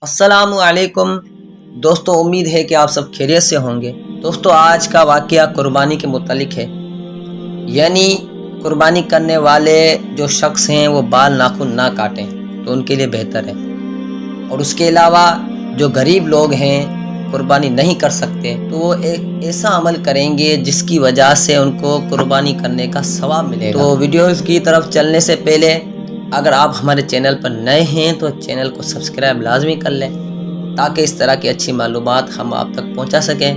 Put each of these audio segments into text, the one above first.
السلام علیکم دوستو، امید ہے کہ آپ سب خیریت سے ہوں گے۔ دوستو، آج کا واقعہ قربانی کے متعلق ہے، یعنی قربانی کرنے والے جو شخص ہیں وہ بال ناخن نہ کاٹیں تو ان کے لیے بہتر ہے، اور اس کے علاوہ جو غریب لوگ ہیں قربانی نہیں کر سکتے تو وہ ایک ایسا عمل کریں گے جس کی وجہ سے ان کو قربانی کرنے کا ثواب ملے گا۔ تو ویڈیوز کی طرف چلنے سے پہلے اگر آپ ہمارے چینل پر نئے ہیں تو چینل کو سبسکرائب لازمی کر لیں تاکہ اس طرح کی اچھی معلومات ہم آپ تک پہنچا سکیں،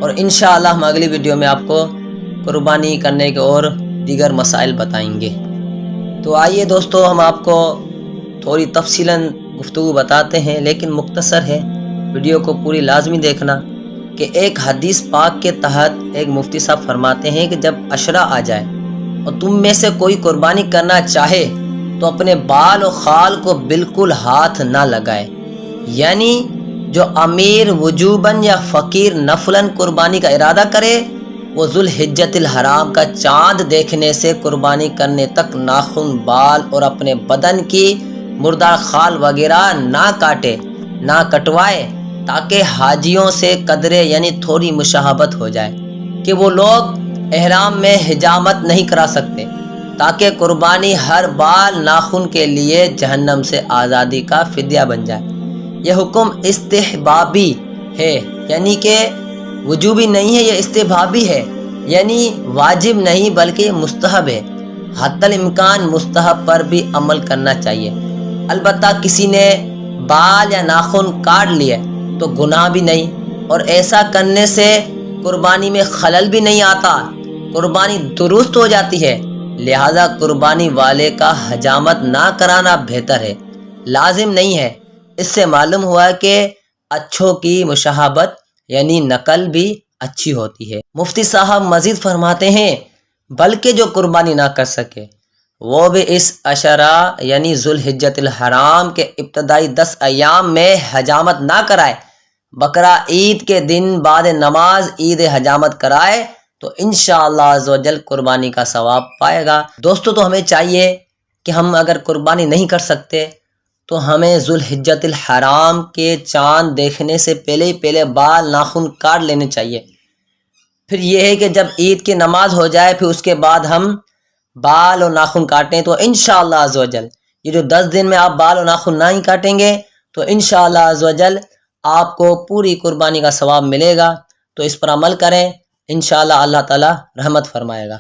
اور انشاءاللہ ہم اگلی ویڈیو میں آپ کو قربانی کرنے کے اور دیگر مسائل بتائیں گے۔ تو آئیے دوستو، ہم آپ کو تھوڑی تفصیلاً گفتگو بتاتے ہیں، لیکن مختصر ہے، ویڈیو کو پوری لازمی دیکھنا۔ کہ ایک حدیث پاک کے تحت ایک مفتی صاحب فرماتے ہیں کہ جب عشرہ آ جائے اور تم میں سے کوئی قربانی کرنا چاہے تو اپنے بال و خال کو بالکل ہاتھ نہ لگائے، یعنی جو امیر وجوباً یا فقیر نفلاً قربانی کا ارادہ کرے وہ ذوالحجۃ الحرام کا چاند دیکھنے سے قربانی کرنے تک ناخن، بال اور اپنے بدن کی مردار خال وغیرہ نہ کاٹے، نہ کٹوائے، تاکہ حاجیوں سے قدرے یعنی تھوڑی مشابہت ہو جائے کہ وہ لوگ احرام میں حجامت نہیں کرا سکتے، تاکہ قربانی ہر بال ناخن کے لیے جہنم سے آزادی کا فدیہ بن جائے۔ یہ حکم استحبابی ہے، یعنی کہ وجوبی نہیں ہے، یہ استحبابی ہے، یعنی واجب نہیں بلکہ مستحب ہے۔ حتی الامکان مستحب پر بھی عمل کرنا چاہیے۔ البتہ کسی نے بال یا ناخن کاٹ لیے تو گناہ بھی نہیں، اور ایسا کرنے سے قربانی میں خلل بھی نہیں آتا، قربانی درست ہو جاتی ہے۔ لہذا قربانی والے کا حجامت نہ کرانا بہتر ہے، لازم نہیں ہے۔ اس سے معلوم ہوا کہ اچھوں کی مشابہت یعنی نقل بھی اچھی ہوتی ہے۔ مفتی صاحب مزید فرماتے ہیں بلکہ جو قربانی نہ کر سکے وہ بھی اس عشرہ یعنی ذوالحجۃ الحرام کے ابتدائی 10 ایام میں حجامت نہ کرائے، بقرہ عید کے دن بعد نماز عید حجامت کرائے تو انشاءاللہ عزوجل قربانی کا ثواب پائے گا۔ دوستو، تو ہمیں چاہیے کہ ہم اگر قربانی نہیں کر سکتے تو ہمیں ذوالحجۃ الحرام کے چاند دیکھنے سے پہلے بال ناخن کاٹ لینے چاہیے۔ پھر یہ ہے کہ جب عید کی نماز ہو جائے پھر اس کے بعد ہم بال اور ناخن کاٹیں تو انشاءاللہ عزوجل یہ جو 10 دن میں آپ بال اور ناخن نہ ہی کاٹیں گے تو انشاءاللہ عزوجل آپ کو پوری قربانی کا ثواب ملے گا۔ تو اس پر عمل کریں، انشاءاللہ اللہ تعالی رحمت فرمائے گا۔